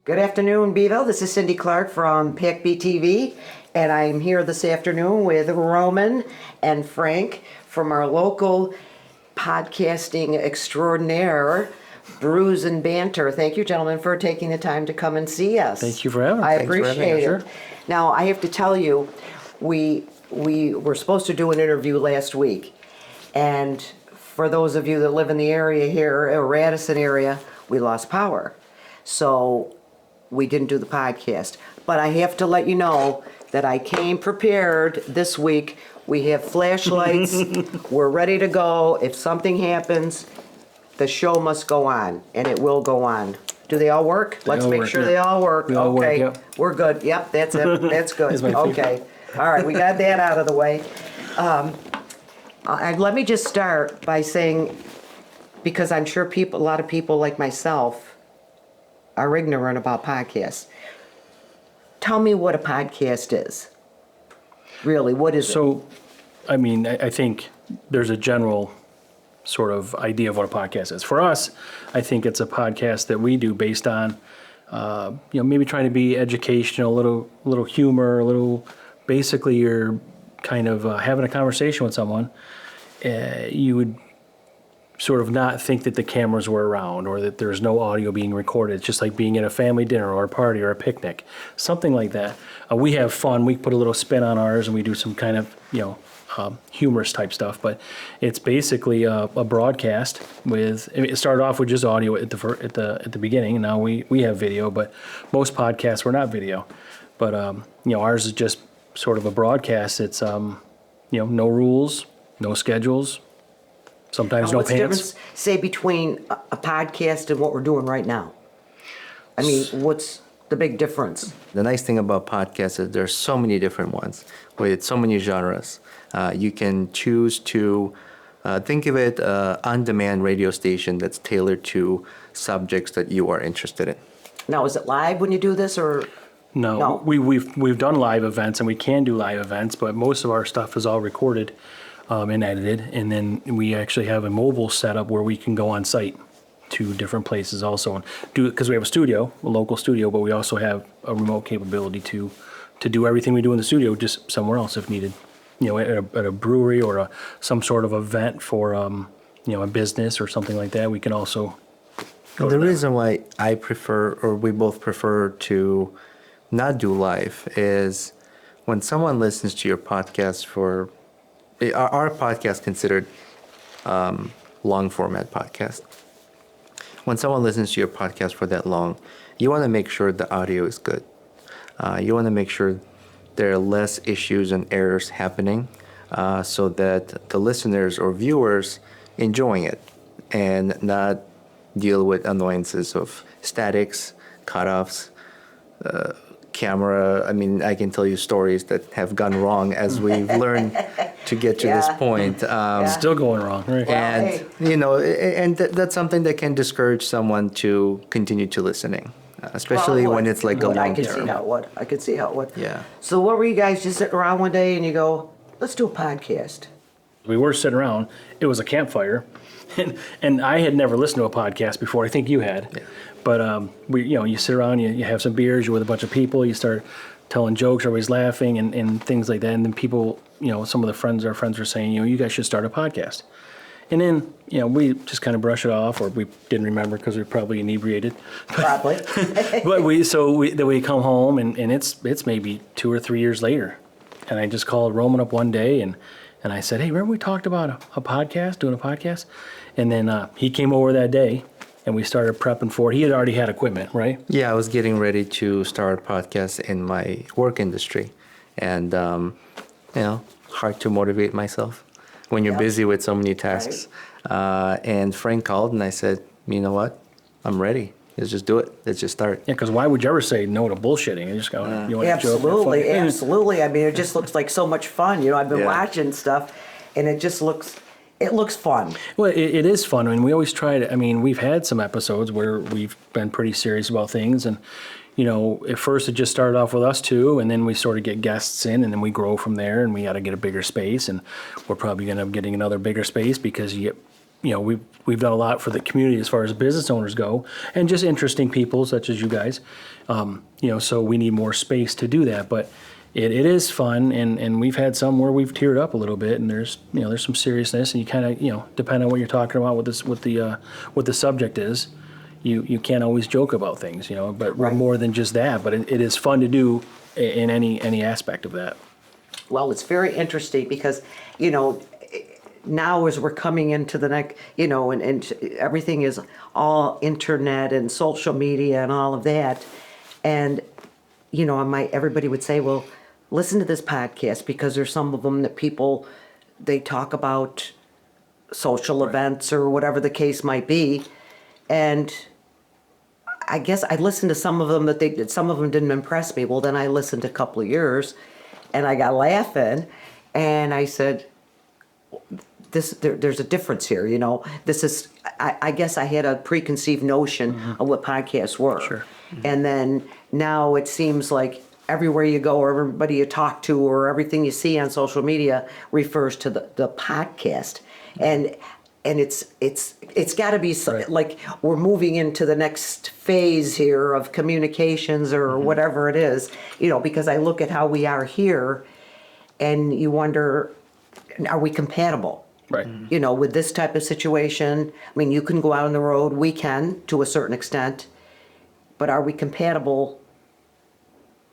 Good afternoon, Beeville. This is Cindy Clark from PAC-B TV, and I'm here this afternoon with Roman and Frank from our local podcasting extraordinaire, Brews and Banter. Thank you, gentlemen, for taking the time to come and see us. Thank you for having us. I Thanks for having appreciate us. it. Sure. Now, I have to tell you, we were supposed to do an interview last week, and for those of you that live in the area here, or Radisson area, we lost power. So we didn't do the podcast. But I have to let you know that I came prepared this week. We have flashlights. We're ready to go. If something happens, the show must go on, and it will go on. Do they all work? Let's all make work, sure yeah. they all work. They all work, Okay, yep. we're good. Yep, that's it. That's good. That's my favorite. Okay. All right, we got that out of the way. Let me just start by saying, because I'm sure a lot of people like myself are ignorant about podcasts. Tell me what a podcast is. Really, what is it? So, I mean, I think there's a general sort of idea of what a podcast is. For us, I think it's a podcast that we do based on, maybe trying to be educational, a little humor, basically you're kind of having a conversation with someone. You would sort of not think that the cameras were around or that there's no audio being recorded. It's just like being at a family dinner or a party or a picnic, something like that. We have fun. We put a little spin on ours and we do some kind of, humorous type stuff. But it's basically a broadcast with. It started off with just audio at the beginning. Now we have video, but most podcasts were not video. But ours is just sort of a broadcast. It's no rules, no schedules. Sometimes no what's the pants. difference, say, between a podcast and what we're doing right now? I mean, what's the big difference? The nice thing about podcasts is there's so many different ones with so many genres. You can choose to think of it on-demand radio station that's tailored to subjects that you are interested in. Now, is it live when you do this, or? No. We've done live events and we can do live events, but most of our stuff is all recorded and edited, and then we actually have a mobile setup where we can go on site to different places also and do, because we have a local studio, but we also have a remote capability to do everything we do in the studio just somewhere else if needed. At a brewery or some sort of event for a business or something like that, we can also go. The reason why I prefer, or we both prefer to not do live, is when someone listens to your podcast for. Our podcast considered long format podcast. When someone listens to your podcast for that long, you want to make sure the audio is good. You want to make sure there are less issues and errors happening, so that the listeners or viewers enjoying it and not deal with annoyances of statics, cutoffs, camera. I mean, I can tell you stories that have gone wrong as we've learned to get to this point. Still going wrong, right? And, that's something that can discourage someone to continue to listening, especially when it's like a long I could term. see how it would. I could see how it would. Yeah. So what were you guys just sitting around one day and you go, let's do a podcast? We were sitting around. It was a campfire, and I had never listened to a podcast before. I think you had. Yeah. But you sit around, you have some beers, you're with a bunch of people, you start telling jokes, everybody's laughing and things like that. And then people, some of our friends were saying, you guys should start a podcast. And then, we just kind of brush it off, or we didn't remember because we were probably inebriated. Probably. But then we come home and it's maybe 2 or 3 years later. And I just called Roman up one day and I said, hey, remember we talked about a podcast, doing a podcast? And then he came over that day. And we started prepping for it. He had already had equipment, right? Yeah, I was getting ready to start a podcast in my work industry. And, hard to motivate myself when you're busy with so many tasks. Right. And Frank called and I said, you know what? I'm ready. Let's just do it. Let's just start. Yeah, because why would you ever say no to bullshitting? You just go, you want to joke? Absolutely. I mean, it just looks like so much fun. I've been watching stuff, and it just looks fun. Well, it is fun. I mean, we always try to. I mean, we've had some episodes where we've been pretty serious about things, and at first it just started off with us two, and then we sort of get guests in, and then we grow from there, and we got to get a bigger space, and we're probably going to end up getting another bigger space because you get we've done a lot for the community as far as business owners go, and just interesting people such as you guys. So we need more space to do that, but it is fun, and we've had some where we've teared up a little bit, and there's some seriousness, and you kind of depending on what you're talking about, what the subject is, you can't always joke about things, but we're more than just that. But it is fun to do in any aspect of that. Well, it's very interesting because, now as we're coming into the next, and everything is all internet and social media and all of that. And, everybody would say, well, listen to this podcast because there's some of them that people, they talk about social events or whatever the case might be. And I guess I listened to some of them some of them didn't impress me. Well, then I listened a couple of years and I got laughing and I said, there's a difference here, This is, I guess I had a preconceived notion of what podcasts were. Sure. And then now it seems like everywhere you go or everybody you talk to or everything you see on social media refers to the podcast. And it's got to be like we're moving into the next phase here of communications or whatever it is, because I look at how we are here and you wonder, are we compatible? Right. With this type of situation. I mean, you can go out on the road, we can to a certain extent, but are we compatible?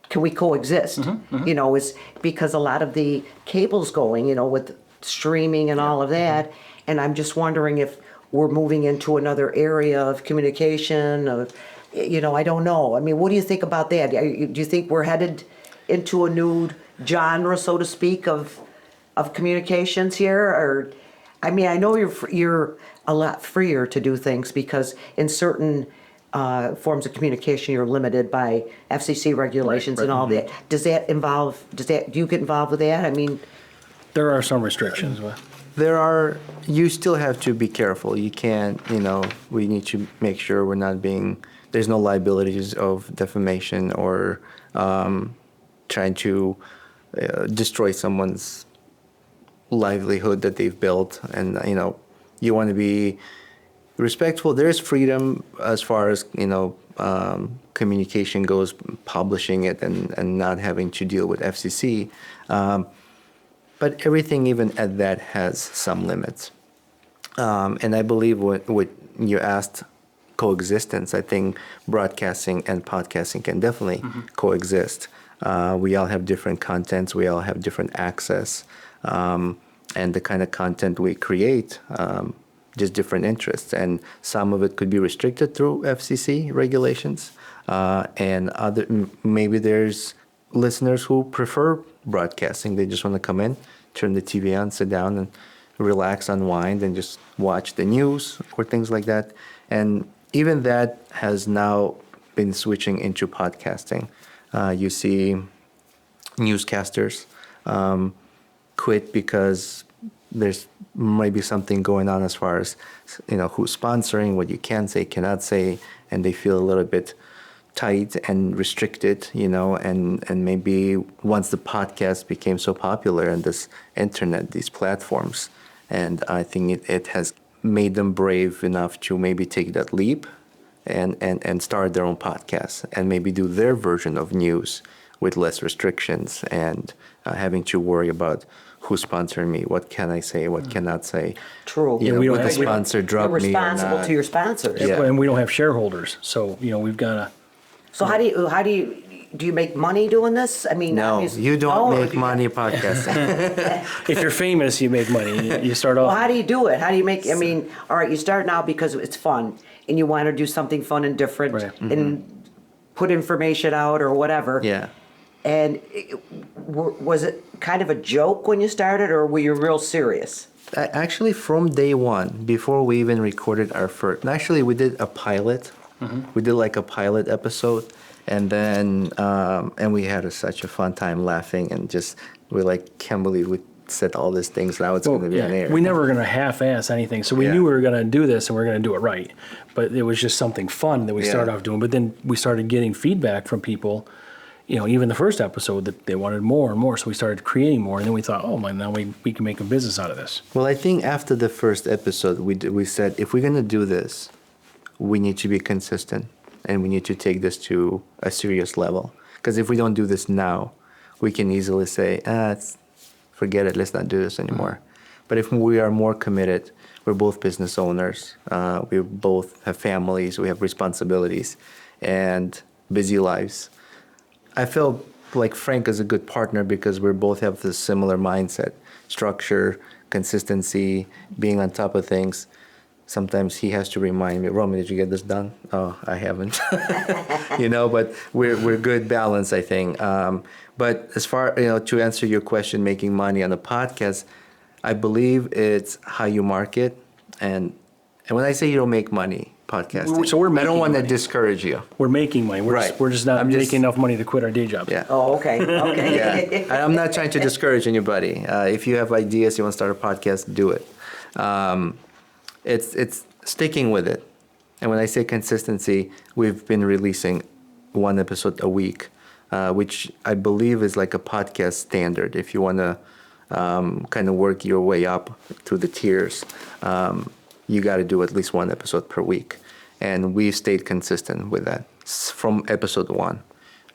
Can we coexist? Is because a lot of the cable's going, with streaming and all of that. And I'm just wondering if we're moving into another area of communication, I don't know. I mean, what do you think about that? Do you think we're headed into a new genre, so to speak, of communications here? Or, I mean, I know you're a lot freer to do things because in certain forms of communication, you're limited by FCC regulations and all that. Do you get involved with that? I mean, there are some restrictions. You still have to be careful. You can't, we need to make sure there's no liabilities of defamation or trying to destroy someone's livelihood that they've built. And, you want to be respectful. There's freedom as far as, communication goes, publishing it and not having to deal with FCC. But everything, even at that, has some limits. And I believe what you asked, coexistence, I think broadcasting and podcasting can definitely coexist. We all have different contents. We all have different access. And the kind of content we create, just different interests. And some of it could be restricted through FCC regulations. And maybe there's listeners who prefer broadcasting. They just want to come in, turn the TV on, sit down and relax, unwind, and just watch the news or things like that. And even that has now been switching into podcasting. You see newscasters quit because there's maybe something going on as far as, who's sponsoring, what you can say, cannot say, and they feel a little bit tight and restricted, and maybe once the podcast became so popular and this internet, these platforms, and I think it has made them brave enough to maybe take that leap and start their own podcast and maybe do their version of news with less restrictions and having to worry about who's sponsoring me, what can I say, what cannot say. True. We don't the have- sponsor drop You're me or responsible not. to your sponsors. Yeah. And we don't have shareholders, so we've got to. So how do you make money doing this? I mean, No, obviously- you don't No, make money podcasting. If you're famous, you make money. You start Well, off. how do you do it? How do you make? I mean, all right, you start now because it's fun and you want to do something fun and different Right. and put information out or whatever. Yeah. And was it kind of a joke when you started, or were you real serious? Actually, from day one, before we even recorded our first, actually we did a pilot. We did like a pilot episode, and then and we had such a fun time laughing and just we can't believe we said all these things. Now it's going to be on air. We never were going to half-ass anything, so we knew we were going to do this and we are going to do it right. But it was just something fun that we started off doing. But then we started getting feedback from people, even the first episode, that they wanted more and more. So we started creating more, and then we thought, oh man, now we can make a business out of this. Well, I think after the first episode, we said if we're going to do this, we need to be consistent and we need to take this to a serious level. Because if we don't do this now, we can easily say, forget it, let's not do this anymore. But if we are more committed, we're both business owners, we both have families, we have responsibilities and busy lives. I feel like Frank is a good partner because we both have this similar mindset, structure, consistency, being on top of things. Sometimes he has to remind me, Roman, did you get this done? Oh, I haven't. But we're good balance, I think. But as far, to answer your question, making money on a podcast, I believe it's how you market. And when I say you don't make money podcasting, So we're I don't making want to money. discourage you. We're making money. We're just not making enough money to quit our day jobs. Yeah. Oh, okay, okay. Yeah. I'm not trying to discourage anybody. If you have ideas, you want to start a podcast, do it. It's sticking with it. And when I say consistency, we've been releasing one episode a week, which I believe is like a podcast standard. If you want to kind of work your way up through the tiers, you got to do at least one episode per week. And we stayed consistent with that. From episode 1,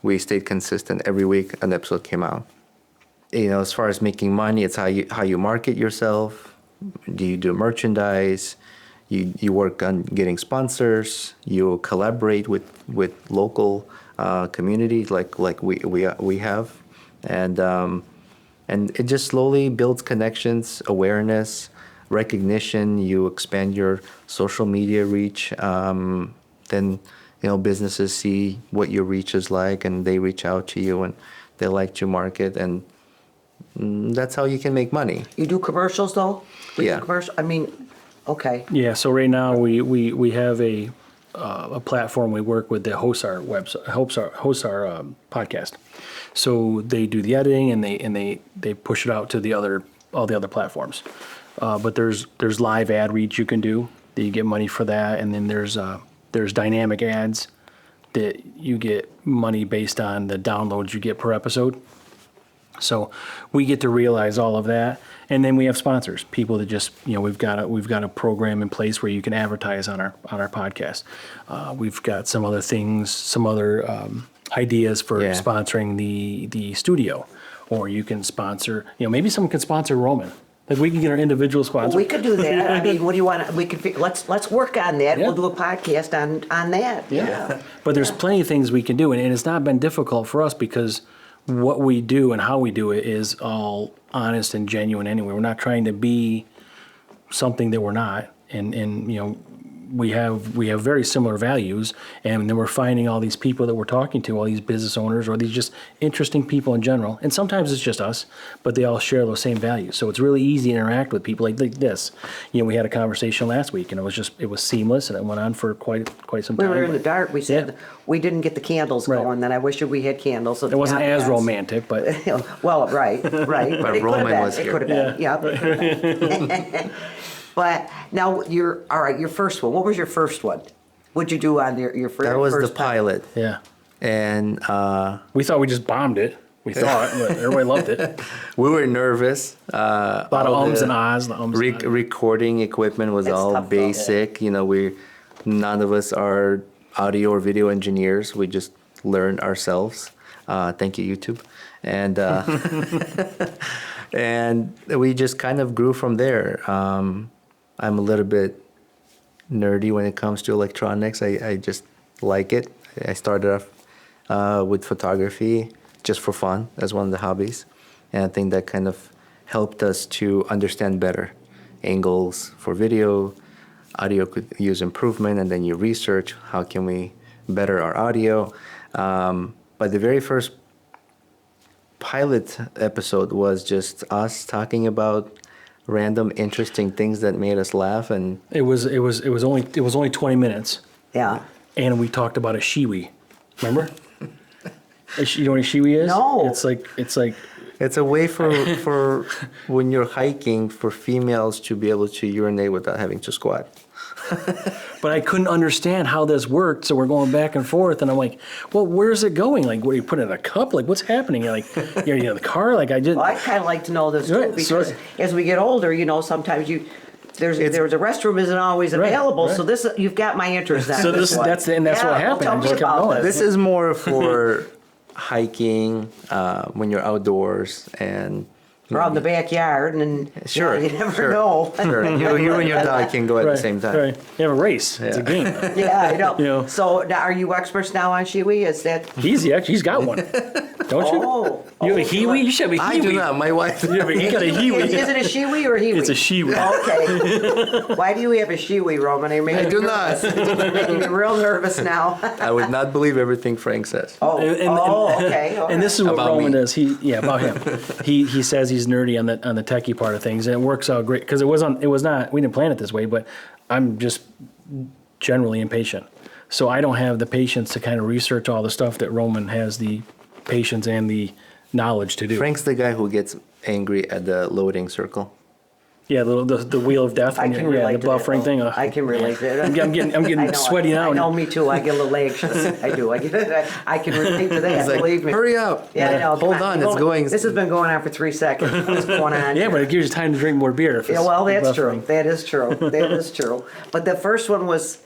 we stayed consistent. Every week an episode came out. As far as making money, it's how you market yourself. Do you do merchandise? You work on getting sponsors. You collaborate with local communities like we have, and it just slowly builds connections, awareness, recognition. You expand your social media reach. Then businesses see what your reach is like, and they reach out to you, and they like to market, and that's how you can make money. You do commercials though? Yeah. Okay. Yeah. So right now we have a platform we work with that hosts our website, hosts our podcast. So they do the editing and they push it out to all the other platforms. But there's live ad reach you can do that you get money for that, and then there's dynamic ads that you get money based on the downloads you get per episode. So we get to realize all of that, and then we have sponsors, people that just we've got a program in place where you can advertise on our podcast. We've got some other things, some other ideas for sponsoring the studio, or you can sponsor. Maybe someone can sponsor Roman. Like we can get our individual sponsor. We could do that. What do you want? We could. Let's work on that. Yeah. We'll do a podcast on that. Yeah. But there's plenty of things we can do, and it's not been difficult for us because what we do and how we do it is all honest and genuine anyway. We're not trying to be something that we're not, and we have very similar values, and then we're finding all these people that we're talking to, all these business owners or these just interesting people in general, and sometimes it's just us, but they all share those same values. So it's really easy to interact with people like this. We had a conversation last week, and it was seamless, and it went on for quite some We time. were in the dark. We said we didn't get the candles Right. going. Then I wish we had candles. It wasn't as romantic, but Well, right. But it could have Roman been. was It here. could have been. Yeah. It could have been. But now your first one. What was your first one? What'd you do on your first? That was the first time? pilot. yeah. And We thought we just bombed it. We thought, but everybody loved it. we were nervous. A lot of ums and ahs. The ums and ahs. Recording equipment was That's all tough, though. basic. None of us are audio or video engineers. We just learned ourselves. Thank you, YouTube. And and we just kind of grew from there. I'm a little bit nerdy when it comes to electronics. I just like it. I started off with photography just for fun as one of the hobbies. And I think that kind of helped us to understand better angles for video. Audio could use improvement, and then you research how can we better our audio. But the very first pilot episode was just us talking about random interesting things that made us laugh, and It was only 20 minutes, Yeah. and we talked about a shiwi. Remember? You know what a shiwi is? No. It's like It's a way for when you're hiking for females to be able to urinate without having to squat. But I couldn't understand how this worked, so we're going back and forth, and I'm like, well, where's it going? Like, what, you put it in a cup? Like, what's happening? You're like, you're in the car? Like, I just... Well, I kind of like to know this too, Right, because so- as we get older, sometimes there's a restroom isn't always available, right. so this, you've got my interest on So this one. that's what Yeah, well, happened. tell I me just kept about going. this. This is more for hiking when you're outdoors and Around the backyard, and then, Sure, you never sure. know. sure, you and your dog can go at the same time. Right. You have a race. It's a game. Yeah, I know. You know. So now, are you experts now on shiwi? Is that? He's got one. Don't you? Oh. You have a Hiwi? You should have a Hiwi. I do not. My wife. You got a Hiwi. Is it a shiwi or a hiwi? It's a Shiwi. Okay. Why do you have a shiwi, Roman? I do not. You're making me real nervous now. I would not believe everything Frank says. Oh, okay. And this is what About Roman me. does. About him. He says he's nerdy on the techie part of things, and it works out great because it was not. We didn't plan it this way, but I'm just generally impatient, so I don't have the patience to kind of research all the stuff that Roman has the patience and the knowledge to do. Frank's the guy who gets angry at the loading circle. Yeah, the wheel of death. I and can the relate to that. buffering thing. I can relate to that. I'm getting I know, sweaty now. I know, me too. I get a little anxious. I do. I can relate to that. He's like, Believe me. hurry up. Yeah, I know. Hold Come on, it's going. This has been going on for 3 seconds. What's going on? Yeah, but it gives you time to drink more beer. If Yeah, it's well, that's true. buffering. That is true. That is true. But the first one was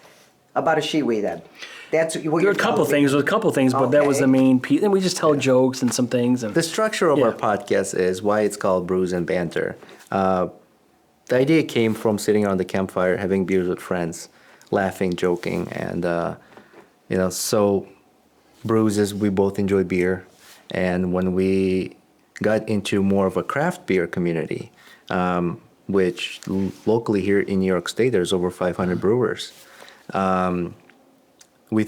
about a shiwi then. That's what There were you're a couple telling me. things, but that was the Okay. main piece. And we just tell jokes and some things. And The structure of our Yeah. podcast is why it's called Brews and Banter. The idea came from sitting around the campfire, having beers with friends, laughing, joking, and so brews is we both enjoy beer, and when we got into more of a craft beer community, which locally here in New York State, there's over 500 brewers. We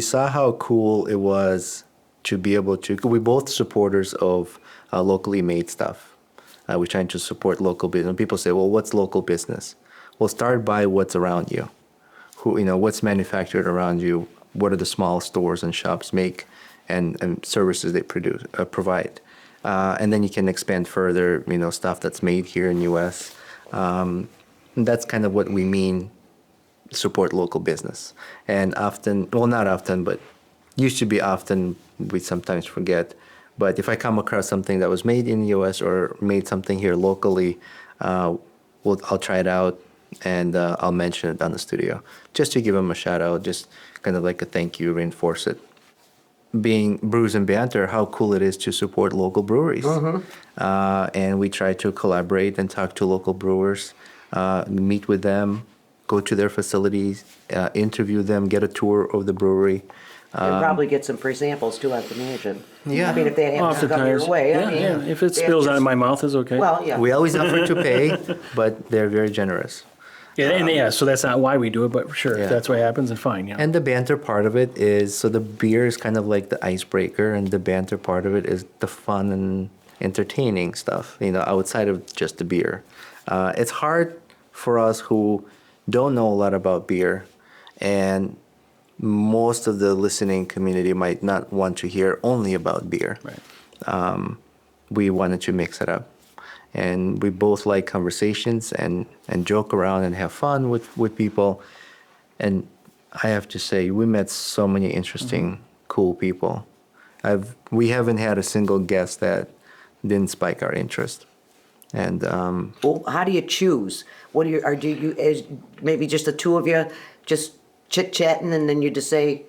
saw how cool it was to be able to. We're both supporters of locally made stuff. We're trying to support local business. People say, "Well, what's local business?" Well, start by what's around you. What's manufactured around you? What are the small stores and shops make, and services they provide, and then you can expand further. Stuff that's made here in U.S. That's kind of what we mean. Support local business, and often, well, not often, but used to be often. We sometimes forget. But if I come across something that was made in the U.S. or made something here locally, I'll try it out and I'll mention it on the studio just to give them a shout out, just kind of like a thank you, reinforce it. Being Brews and Banter, how cool it is to support local breweries. And we try to collaborate and talk to local brewers, meet with them, go to their facilities, interview them, get a tour of the brewery. And probably get some free samples too, I can imagine. Yeah. I mean, if that happens to come your Oftentimes, way. yeah, I mean, yeah. If it that spills out just- of my mouth, it's okay. Well, yeah. We always offer to pay, but they're very generous. So that's not why we do it, but sure, Yeah. if that's what happens, then fine. And the banter part of it is, so the beer is kind of like the icebreaker, and the banter part of it is the fun and entertaining stuff, outside of just the beer. It's hard for us who don't know a lot about beer, and most of the listening community might not want to hear only about beer. Right. We wanted to mix it up. And we both like conversations and joke around and have fun with people. And I have to say, we met so many interesting, cool people. We haven't had a single guest that didn't spike our interest. And Well, how do you choose? What do you, is maybe just the two of you just chit-chatting, and then you just say,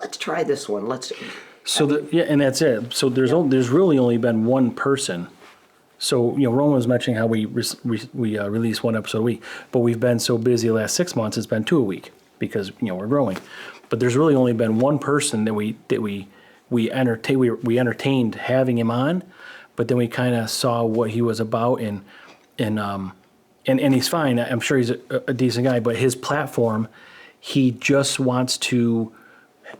let's try this one, And that's it. So there's really only been one person. So Roman was mentioning how we release one episode a week, but we've been so busy the last 6 months. It's been 2 a week because we're growing. But there's really only been one person that we entertained having him on, but then we kind of saw what he was about and he's fine. I'm sure he's a decent guy, but his platform, he just wants to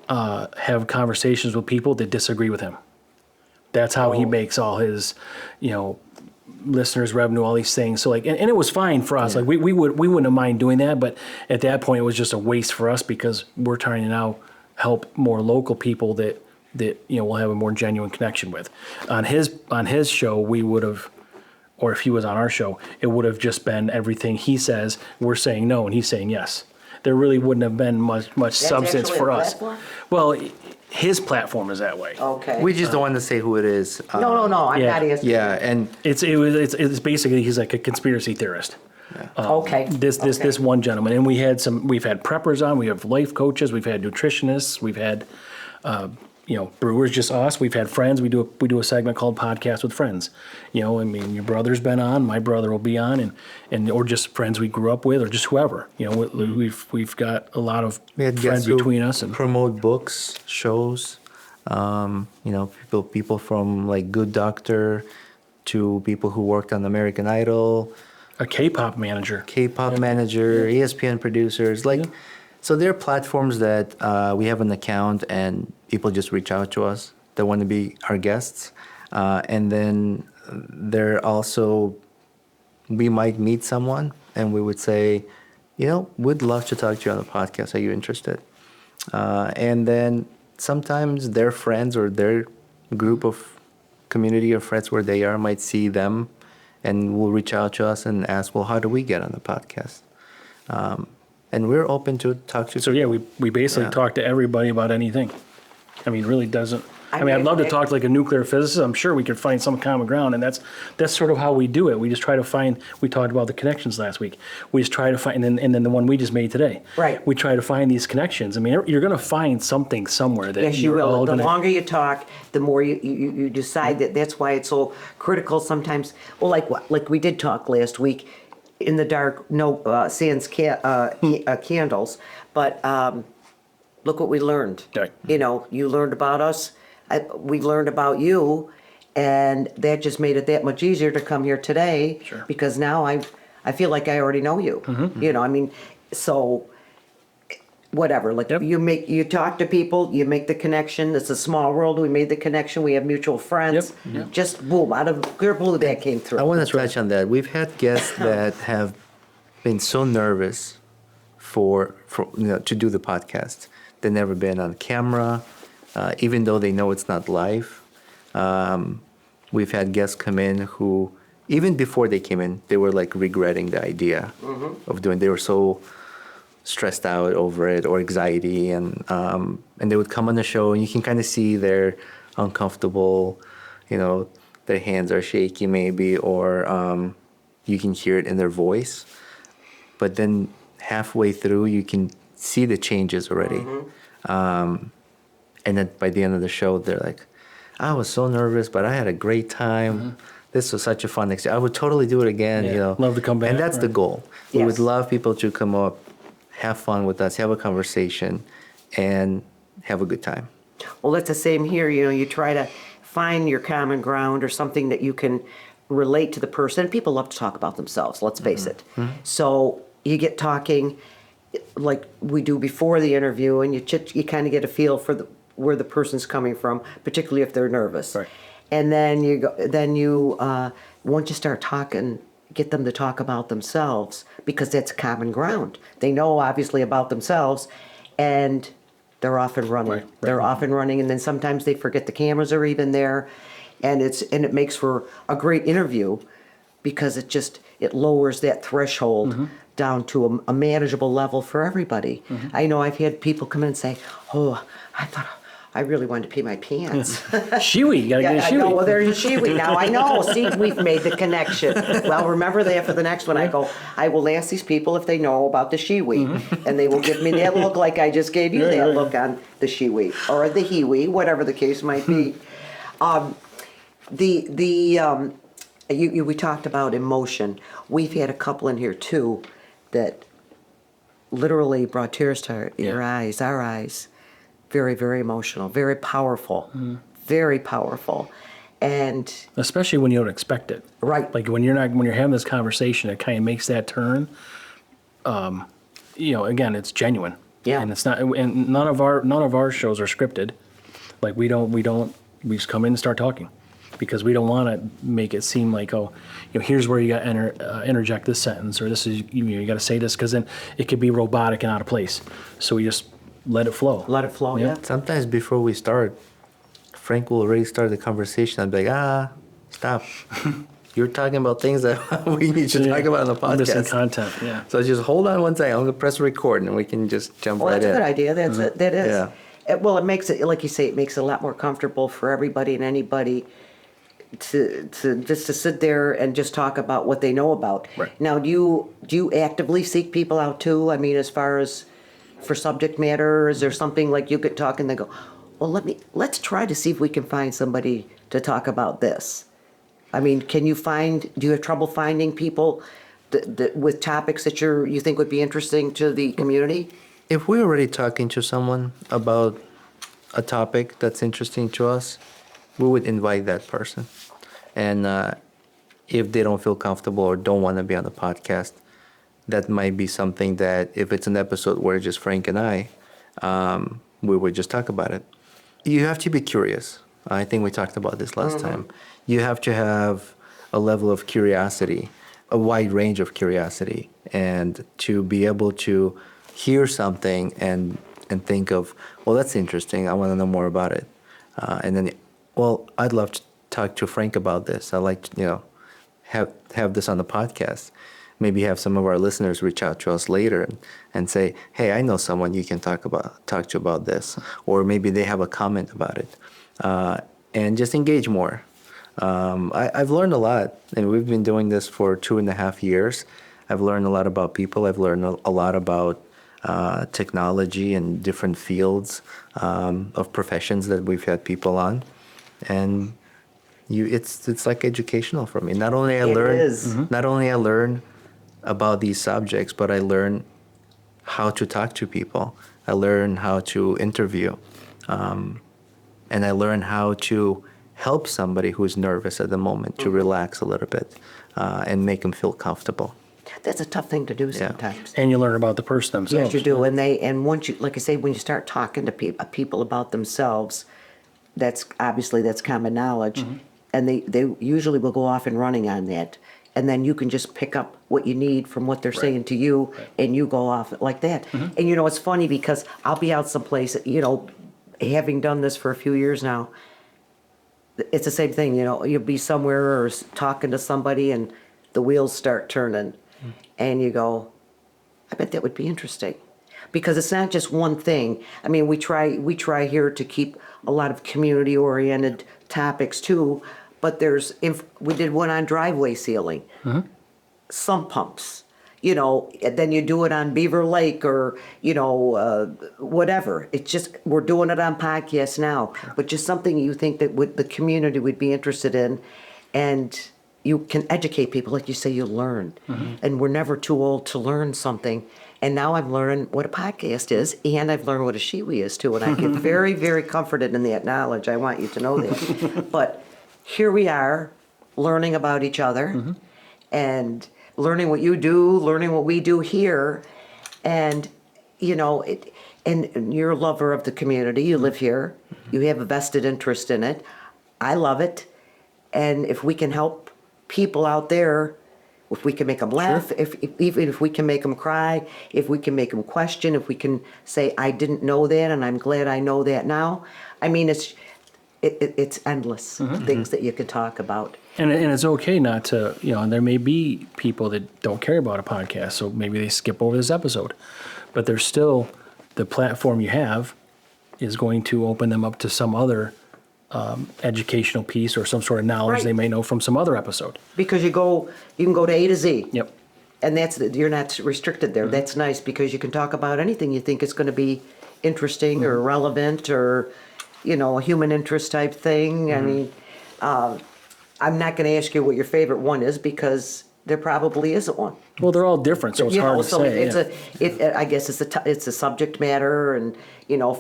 have conversations with people that disagree with him. That's how he makes all his, listeners, revenue, all these things. So and it was fine for us. Yeah. Like we wouldn't have mind doing that, but at that point it was just a waste for us because we're trying to now help more local people that that we'll have a more genuine connection with. On his show, we would have, or if he was on our show, it would have just been everything he says. We're saying no, and he's saying yes. There really wouldn't have been much substance actually for a us. platform? Well, his platform is that way. Okay. We just don't want to say who it is. No, I'm Yeah. not asking. Yeah, and It's basically he's like a conspiracy theorist. Okay. This one gentleman, and we've had preppers on, we have life coaches, we've had nutritionists, we've had brewers, just us. We've had friends. We do a segment called Podcast with Friends. Your brother's been on, my brother will be on, and or just friends we grew up with, or just whoever. We've got a lot of we had friends guests who between us and promote books, shows. People from like Good Doctor to people who worked on American Idol, a K-pop manager. K-pop manager, ESPN producers, so there are platforms that we have an account and people just reach out to us that want to be our guests, and then there also we might meet someone and we would say, we'd love to talk to you on the podcast. Are you interested? And then sometimes their friends or their group of community of friends where they are might see them and will reach out to us and ask, well, how do we get on the podcast? And we're open to talk to. So we basically talk to everybody about anything. Really doesn't. I'd love to talk to like a nuclear physicist. I'm sure we could find some common ground, and that's sort of how we do it. We just try to find. We talked about the connections last week. We just try to find, and then the one we just made today. Right. We try to find these connections. You're going to find something somewhere that Yes, you you're will. all The gonna, longer you talk, the more you decide that. That's why it's so critical sometimes. Well, like we did talk last week in the dark, no sans candles, but look what we learned. Right. You learned about us. We learned about you, and that just made it that much easier to come here today. Sure. Because now I feel like I already know you. So whatever. Like Yep. you talk to people, you make the connection. It's a small world. We made the connection. We have mutual friends. Yep. Just boom, out of clear blue that came through. I want to touch on that. We've had guests that have been so nervous for to do the podcast. They've never been on camera, even though they know it's not live. We've had guests come in who, even before they came in, they were like regretting the idea of doing. They were so stressed out over it, or anxiety, and they would come on the show, and you can kind of see they're uncomfortable. Their hands are shaky, maybe, or you can hear it in their voice. But then halfway through, you can see the changes already. And then by the end of the show, they're like, I was so nervous, but I had a great time. This was such a fun experience. I would totally do it again. Love to come back. And that's the goal. We Yes. would love people to come up, have fun with us, have a conversation, and have a good time. Well, it's the same here. You try to find your common ground or something that you can relate to the person. People love to talk about themselves, let's face it. So you get talking like we do before the interview, and you kind of get a feel for where the person's coming from, particularly if they're nervous. Right. And then once you start talking, get them to talk about themselves, because that's common ground. They know obviously about themselves, and they're off and running. Right. They're off and running, and then sometimes they forget the cameras are even there, and it makes for a great interview, because it lowers that threshold down to a manageable level for everybody. I know I've had people come in and say, "Oh, I thought I really wanted to pee my pants." Shiwi, you gotta get a I know. shiwi. Well, there's a shiwi now. I know. See, we've made the connection. Well, remember that for the next one. I will ask these people if they know about the shiwi, and they will give me that look like I just gave you that look on the shiwi or the hiwi, whatever the case might be. We talked about emotion. We've had a couple in here too that literally brought tears to our eyes. Very, very emotional, very powerful, very powerful. And Especially when you don't expect it. Right. Like when you're having this conversation, it kind of makes that turn. Again, it's genuine. Yeah. And it's not. And none of our shows are scripted. Like we just come in and start talking, because we don't want to make it seem like, here's where you got to interject this sentence, or this is you got to say this, because then it could be robotic and out of place. So we just let it flow. let it flow. Yeah. Sometimes before we start, Frank will already start the conversation. I'd be like, stop. You're talking about things that we need to talk about on the podcast. Missing content, yeah. So just hold on one second. I'm going to press record and we can just jump Well, right that's in. a good idea. That is. Yeah. Well, it makes it, like you say, it makes it a lot more comfortable for everybody and anybody to just to sit there and just talk about what they know about. Right. Now, do you actively seek people out too? I mean, as far as for subject matter, is there something like you could talk and they go, well, let's try to see if we can find somebody to talk about this. I mean, do you have trouble finding people with topics that you think would be interesting to the community? If we're already talking to someone about a topic that's interesting to us, we would invite that person. And if they don't feel comfortable or don't want to be on the podcast, that might be something that if it's an episode where it's just Frank and I, we would just talk about it. You have to be curious. I think we talked about this last time. You have to have a level of curiosity, a wide range of curiosity, and to be able to hear something and think of, well, that's interesting. I want to know more about it. And then, well, I'd love to talk to Frank about this. I'd like to, have this on the podcast. Maybe have some of our listeners reach out to us later and say, hey, I know someone you can talk to about this. Or maybe they have a comment about it. And just engage more. I've learned a lot, and we've been doing this for 2.5 years. I've learned a lot about people. I've learned a lot about technology and different fields of professions that we've had people on, and it's like educational for me. Not only I learn about these subjects, but I learn how to talk to people. I learn how to interview, and I learn how to help somebody who's nervous at the moment to relax a little bit and make them feel comfortable. That's a tough thing to do sometimes. And you learn about the person themselves. Yes, you do. And once you, like I say, when you start talking to people about themselves, that's common knowledge, and they usually will go off and running on that, and then you can just pick up what you need from what they're saying to you, and you go off like that. And it's funny because I'll be out someplace, having done this for a few years now. It's the same thing, you'll be somewhere or talking to somebody, and the wheels start turning. And you go, I bet that would be interesting, because it's not just one thing. I mean, we try here to keep a lot of community-oriented topics too, but we did one on driveway sealing, sump pumps, and then you do it on Beaver Lake or whatever. It's just we're doing it on podcasts now, but just something you think that the community would be interested in, and you can educate people, like you say, you learn. And we're never too old to learn something. And now I've learned what a podcast is, and I've learned what a shiwi is too. And I get very, very comforted in that knowledge. I want you to know that. But here we are, learning about each other, and learning what you do, learning what we do here. And, and you're a lover of the community. You live here. You have a vested interest in it. I love it. And if we can help people out there, if we can make them laugh, even if we can make them cry, if we can make them question, if we can say, I didn't know that and I'm glad I know that now. I mean, it's endless things that you could talk about. And it's okay not to, and there may be people that don't care about a podcast, so maybe they skip over this episode. But there's still, the platform you have is going to open them up to some other educational piece or some sort of knowledge they may know from some other episode. Because you can go to A to Z. Yep. And you're not restricted there. That's nice, because you can talk about anything you think is going to be interesting or relevant or, a human interest type thing. I mean, I'm not going to ask you what your favorite one is, because there probably isn't one. Well, they're all different, so it's hard to say. I guess it's a subject matter, and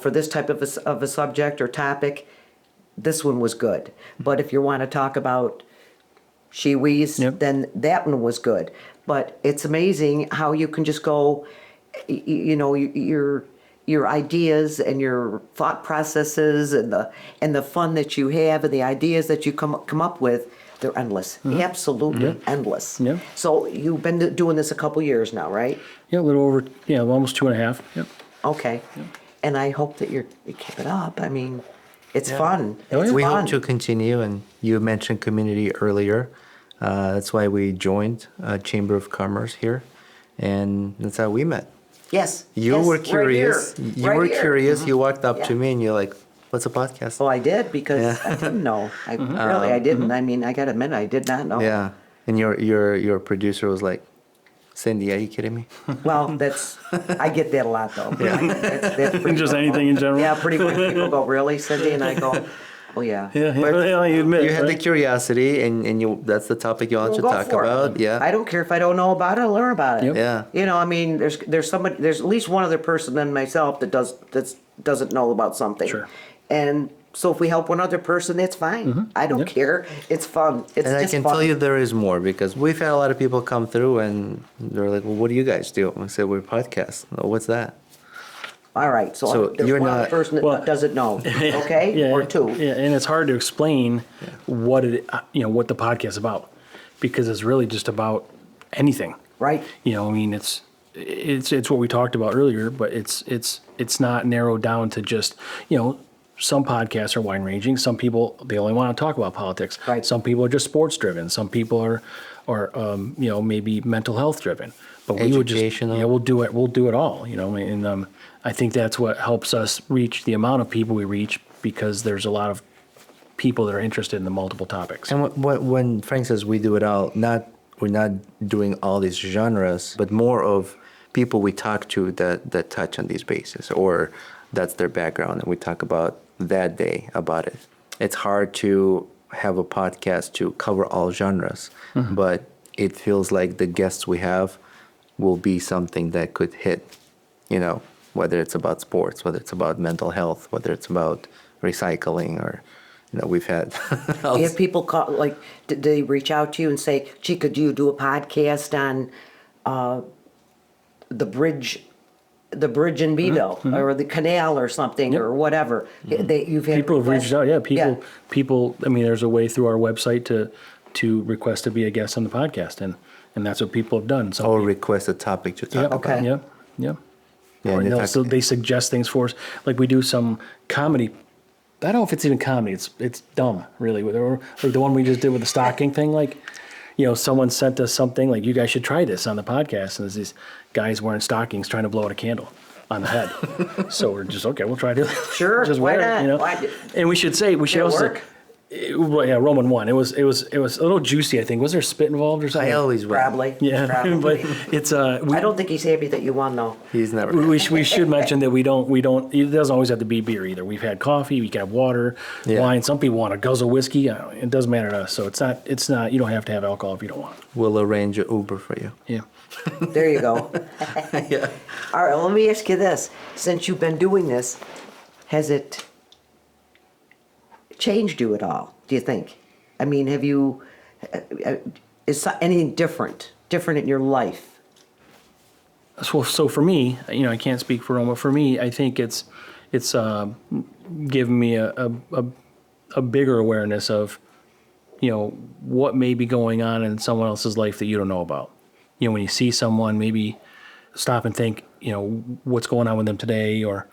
for this type of a subject or topic, this one was good. But if you want to talk about shiwis, then that one was good. But it's amazing how you can just go, your ideas and your thought processes and the fun that you have and the ideas that you come up with, they're endless. Absolutely endless. Yeah. So you've been doing this a couple years now, right? Yeah, a little over, almost 2.5. Yep. Okay. And I hope that you keep it up. I mean, It's fun. Oh, yeah. It's We fun. hope to continue, and you mentioned community earlier. That's why we joined Chamber of Commerce here, and that's how we met. Yes. You yes, were right here, curious. You right were here. curious. You walked up Yeah. to me, and you're like, "What's a podcast?" Well, I did because Yeah. I didn't know. I didn't. I mean, I got to admit, I did not know. Yeah, and your producer was like, "Cindy, are you kidding me?" Well, I get that a lot though. That's pretty Just normal. anything in general? Yeah, pretty quick. People go, really, Cindy? And I go, oh yeah. Yeah, But well, you admit, You had the right? curiosity, and that's the topic you wanted Well, to go talk for it. about. Yeah. I don't care if I don't know about it, I'll learn about it. Yep. Yeah. You know, I mean, there's at least one other person than myself that doesn't know about something. Sure. And so if we help one other person, that's fine. I don't care. It's fun. It's And I just can fun. tell you there is more because we've had a lot of people come through and they're like, "Well, what do you guys do?" I said, "We're podcast." "Oh, what's that?" All right, so, So there's you're one other not- person that Well- doesn't know, okay, Yeah, or two. Yeah, and it's hard to explain what what the podcast is about, because it's really just about anything. Right. You know, I mean, it's what we talked about earlier, but it's not narrowed down to just, some podcasts are wide ranging. Some people, they only want to talk about politics. Right. Some people are just sports driven. Some people are maybe mental health driven. But we would just, Educational. we'll do it. We'll do it all. And I think that's what helps us reach the amount of people we reach, because there's a lot of people that are interested in the multiple topics. And when Frank says we do it all, we're not doing all these genres, but more of people we talk to that touch on these bases, or that's their background, and we talk about that day about it. It's hard to have a podcast to cover all genres, but it feels like the guests we have will be something that could hit, whether it's about sports, whether it's about mental health, whether it's about recycling, or, we've had. If people call, like, did they reach out to you and say, gee, could you do a podcast on the bridge in Beeville, or the canal or something, Yep. or whatever? You've had People have reached requests? out. Yeah, people. I mean, there's a way through our website to request to be a guest on the podcast, and that's what people have done. Some Or people- request a topic to talk Yeah, about. Okay. Yeah. Yeah, Or and they'll- it's so they suggest things for us. Like we do some comedy. I don't know if it's even comedy. It's dumb, really. Or like the one we just did with the stocking thing. Like, someone sent us something like, you guys should try this on the podcast. And there's these guys wearing stockings trying to blow out a candle on the head. So we're just, okay, we'll try to Sure, just why wear it, not? Why- And we should Did it also work? well, yeah, Roman 1. It was a little juicy, I think. Was there spit involved or something? I always win. Probably. Yeah, Probably. but it's I don't think he's happy that you won, though. He's never. we should mention that we don't, it doesn't always have to be beer either. We've had coffee, we can have water, Yeah. wine. Some people want a guzzle whiskey. It doesn't matter to us. So it's not, you don't have to have alcohol if you don't want. We'll arrange an Uber for you. Yeah. There you go. Yeah. All right, let me ask you this. Since you've been doing this, has it changed you at all, do you think? I mean, have you, is anything different in your life? So for me, I can't speak for Roma. For me, I think it's given me a bigger awareness of, what may be going on in someone else's life that you don't know about. When you see someone, maybe stop and think, what's going on with them today, or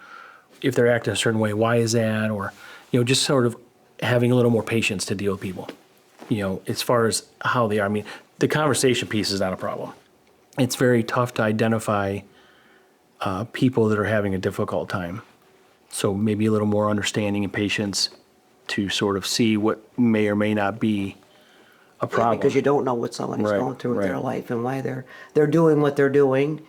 if they're acting a certain way, why is that? Or, just sort of having a little more patience to deal with people, as far as how they are. I mean, the conversation piece is not a problem. It's very tough to identify people that are having a difficult time. So maybe a little more understanding and patience to sort of see what may or may not be a problem. Because you don't know what someone's Right, going through with their right. life and why they're doing what they're doing.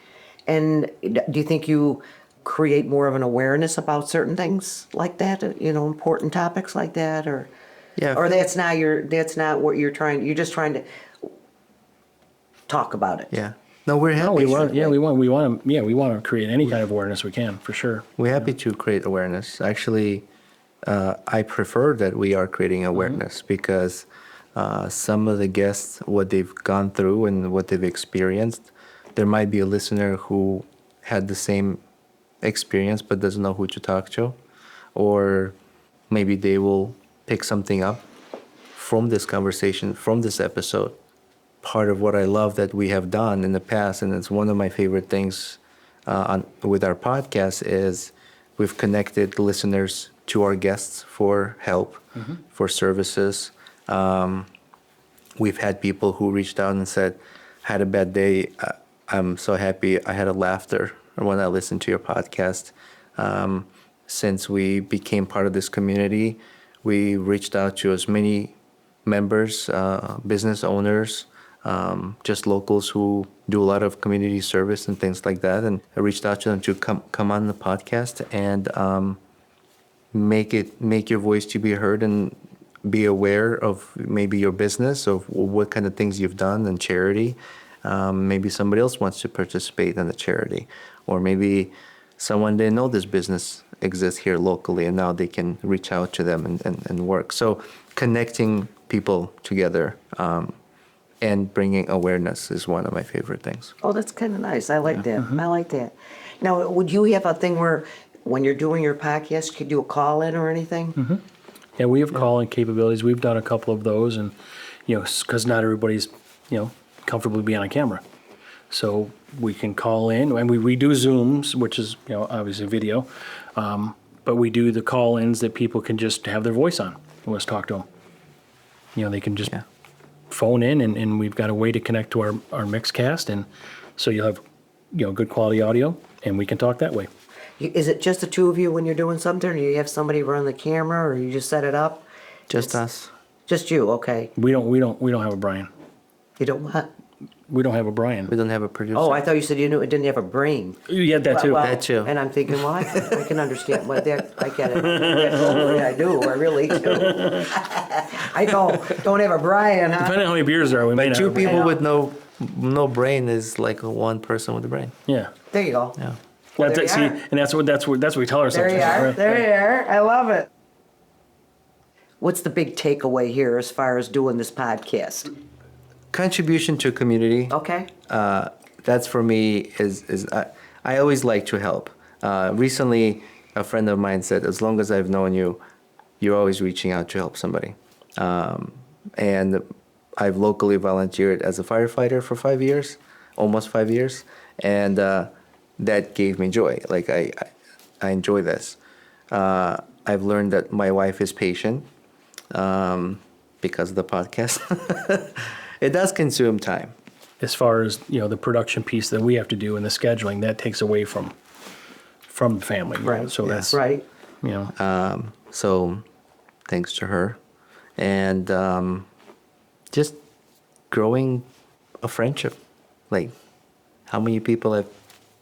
And do you think you create more of an awareness about certain things like that, important topics like that, or Yeah. or that's not what you're just trying to talk about it? Yeah. No, we're happy. No, we want to create any kind of awareness we can, for sure. We're happy to create awareness. Actually, I prefer that we are creating awareness because some of the guests, what they've gone through and what they've experienced, there might be a listener who had the same experience but doesn't know who to talk to, or maybe they will pick something up from this conversation, from this episode. Part of what I love that we have done in the past, and it's one of my favorite things with our podcast, is we've connected listeners to our guests for help, for services. We've had people who reached out and said, "Had a bad day. I'm so happy. I had a laughter when I listened to your podcast." Since we became part of this community, we reached out to as many members, business owners, just locals who do a lot of community service and things like that. And I reached out to them to come on the podcast and make your voice to be heard and be aware of maybe your business, of what kind of things you've done in charity. Maybe somebody else wants to participate in the charity, or maybe someone didn't know this business exists here locally and now they can reach out to them and work. So connecting people together and bringing awareness is one of my favorite things. Oh, that's kind of nice. I like that. I like that. Now, would you have a thing where when you're doing your podcast, you could do a call-in or anything? Yeah, we have call-in capabilities. We've done a couple of those, and because not everybody's comfortable being on camera, so we can call in, and we do Zooms, which is obviously video, but we do the call-ins that people can just have their voice on and let's talk to them. They can just phone in, and we've got a way to connect to our Mixcast, and so you'll have good quality audio, and we can talk that way. Is it just the two of you when you're doing something, or do you have somebody run the camera, or you just set it up? Just us. Just you, okay. We don't have a Brian. You don't what? We don't have a Brian. We don't have a producer. Oh, I thought you said you didn't have a brain. Yeah, that too. That too. And I'm thinking, well, I can understand what that. I get it. I do. I really do. I don't have a Brian, huh? Depending on how many beers there are, we may not. Two have a people Brian. with no brain is like one person with a brain. Yeah. There you go. Yeah. Well, there See, you are. and that's what we tell ourselves. There you are. Right? There you are. I love it. What's the big takeaway here as far as doing this podcast? Contribution to community. Okay. That's for me is I always like to help. Recently, a friend of mine said, as long as I've known you, you're always reaching out to help somebody. And I've locally volunteered as a firefighter for 5 years, almost 5 years, and that gave me joy. Like I enjoy this. I've learned that my wife is patient because of the podcast. It does consume time. As far as the production piece that we have to do and the scheduling, that takes away from the family. Right. So that's Right. So thanks to her. And just growing a friendship. Like, how many people have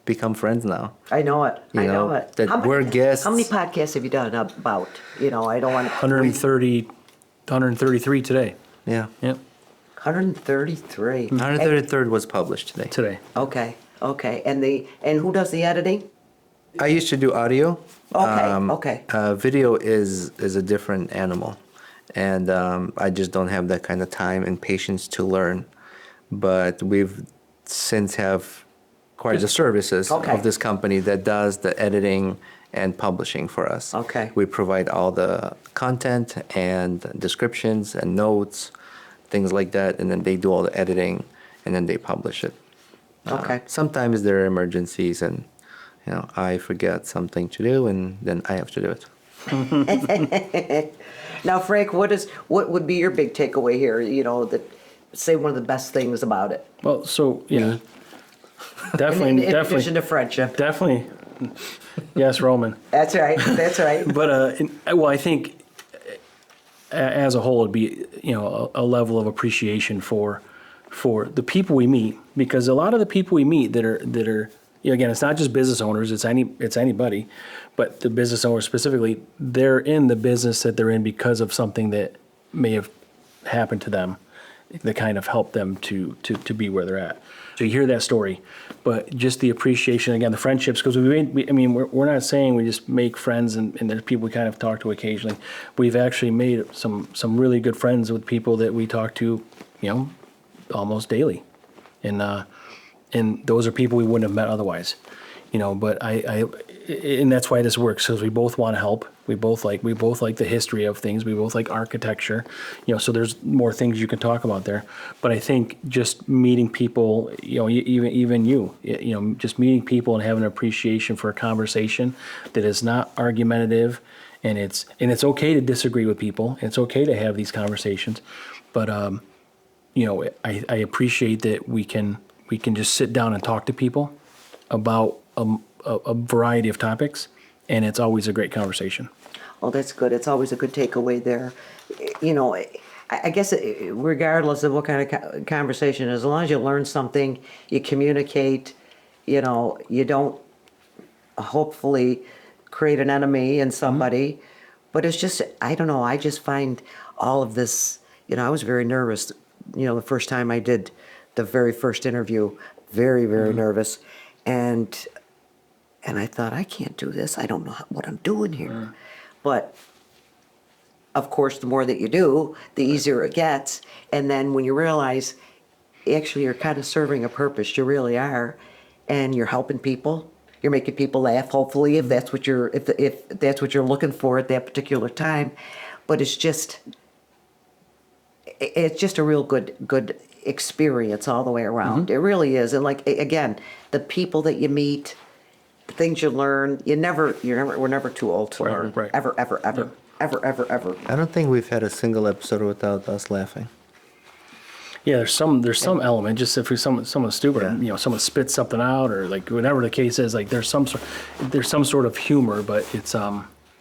become friends now? I know it. I know it. That we're guests. How many podcasts have you done about? I don't want 133 today. Yeah. Yep. 133. 133rd was published today. Today. Okay. And who does the editing? I used to do audio. Okay. Video is a different animal. And I just don't have that kind of time and patience to learn. But we've since have acquired the services of this company that does the editing and publishing for us. Okay. We provide all the content and descriptions and notes, things like that, and then they do all the editing, and then they publish it. Okay. Sometimes there are emergencies, and I forget something to do, and then I have to do it. Now, Frank, what would be your big takeaway here? Say one of the best things about it. Well, so In definitely, addition to friendship. definitely. Yes, Roman. That's right. That's right. But I think as a whole, it'd be a level of appreciation for the people we meet, because a lot of the people we meet that are again, it's not just business owners, it's anybody, but the business owners specifically, they're in the business that they're in because of something that may have happened to them that kind of helped them to be where they're at. So you hear that story, but just the appreciation, again, the friendships, because we're not saying we just make friends and there's people we kind of talk to occasionally. We've actually made some really good friends with people that we talk to, almost daily. And those are people we wouldn't have met otherwise. But and that's why this works, because we both want to help. We both like the history of things. We both like architecture. So there's more things you can talk about there. But I think just meeting people, even you, just meeting people and having an appreciation for a conversation that is not argumentative And it's okay to disagree with people. It's okay to have these conversations, but I appreciate that we can just sit down and talk to people about a variety of topics, and it's always a great conversation. Oh, that's good. It's always a good takeaway there. I guess regardless of what kind of conversation, as long as you learn something, you communicate, you don't hopefully create an enemy in somebody. But it's just, I don't know, I just find all of this, I was very nervous, the first time I did the very first interview, very, very nervous. And I thought, I can't do this. I don't know what I'm doing here. But of course, the more that you do, the easier it gets. And then when you realize, actually, you're kind of serving a purpose. You really are, and you're helping people. You're making people laugh. Hopefully, if that's what you're looking for at that particular time. But it's just a real good experience all the way around. It really is. And like again, the people that you meet, the things you learn. We're never too old to learn. Right. Ever. Ever. I don't think we've had a single episode without us laughing. Yeah, there's some element. Just if someone's stupid, someone spits something out, or like whatever the case is, like there's some sort of humor, but it's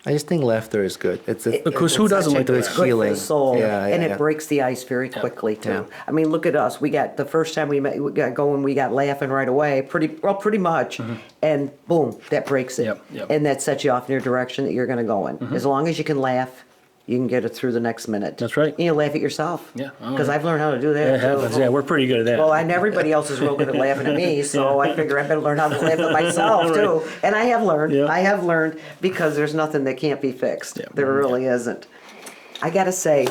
I just think laughter is good. because who doesn't like to It's laugh? good for healing. the soul, Yeah, and yeah. it breaks the ice very quickly too. Yeah. I mean, look at us. We got the first time we met, we got going, we got laughing right away, pretty much, and boom, that breaks it, Yep. and that sets you off in your direction that you're going to go in. As long as you can laugh, you can get it through the next minute. That's right. You laugh at yourself. Yeah, because I've learned how to do that. Yeah, we're pretty good at that. Well, and everybody else is real good at laughing at me, so I figure I better learn how to laugh at myself too. And I have learned. Yeah. I have learned because there's nothing that can't be fixed. Yeah. There really isn't. I got to say,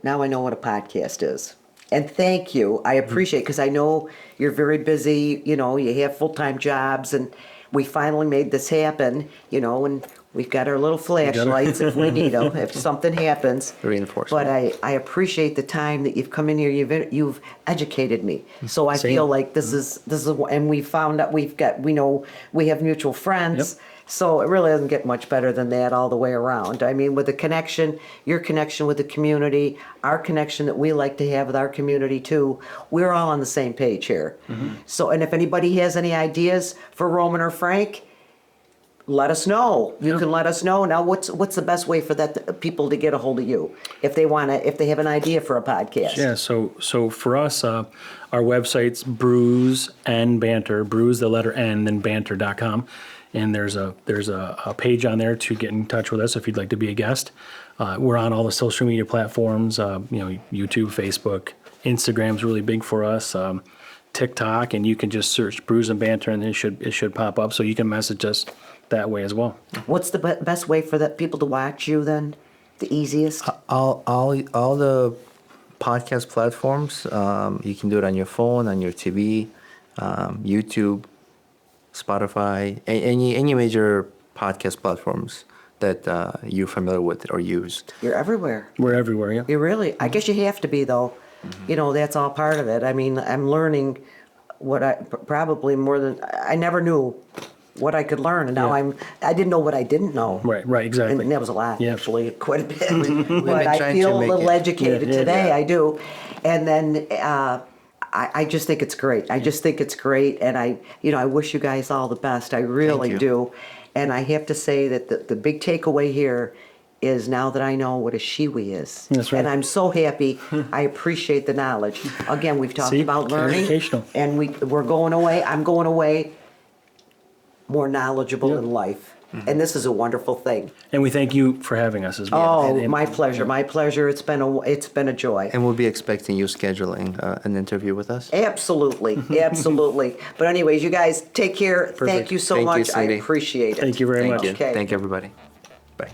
now I know what a podcast is. And thank you. I appreciate it because I know you're very busy. You have full-time jobs, and we finally made this happen. And we've got our little flashlights if we need them, if something happens. Reinforcement. But I appreciate the time that you've come in here. You've educated me. So I Same. feel like this is, and we found out we know we have mutual friends. Yep. So it really doesn't get much better than that all the way around. I mean, with the connection, your connection with the community, our connection that we like to have with our community too, we're all on the same page here. So, and if anybody has any ideas for Roman or Frank, let us know. You can let us know. Now, what's the best way for people to get a hold of you if they have an idea for a podcast? Yeah, so for us, our website's Brews and Banter, Brews the letter N, then banter.com. And there's a page on there to get in touch with us if you'd like to be a guest. We're on all the social media platforms, YouTube, Facebook, Instagram's really big for us, TikTok, and you can just search Brews and Banter, and it should pop up. So you can message us that way as well. What's the best way for people to watch you then? The easiest? All the podcast platforms. You can do it on your phone, on your TV, YouTube, Spotify, any major podcast platforms that you're familiar with or used. You're everywhere. We're everywhere, yeah. You really, I guess you have to be though. That's all part of it. I mean, I'm learning what probably more than, I never knew what I could learn, and now I didn't know what I didn't know. Right, exactly. And that was a lot, Yeah. actually, quite a bit. been But I trying to feel a make little it. educated Yeah, today, yeah. I do. And then I just think it's great. I just think it's great, and I wish you guys all the best. I really you. do. And I have to say that the big takeaway here is now that I know what a shiwi is. That's right. And I'm so happy. I appreciate the knowledge. Again, we've talked See? about learning. Educational. And we're going away. I'm going away more knowledgeable Yeah. in life. And this is a wonderful thing. And we thank you for having us as well. Oh, And- my pleasure. My pleasure. It's been a joy. And we'll be expecting you scheduling an interview with us. Absolutely. Absolutely. But anyways, you guys take care. Thank you so Thank you, much. I Cindy. appreciate it. Thank you very much. Thank you. Okay. Thank you, everybody. Bye.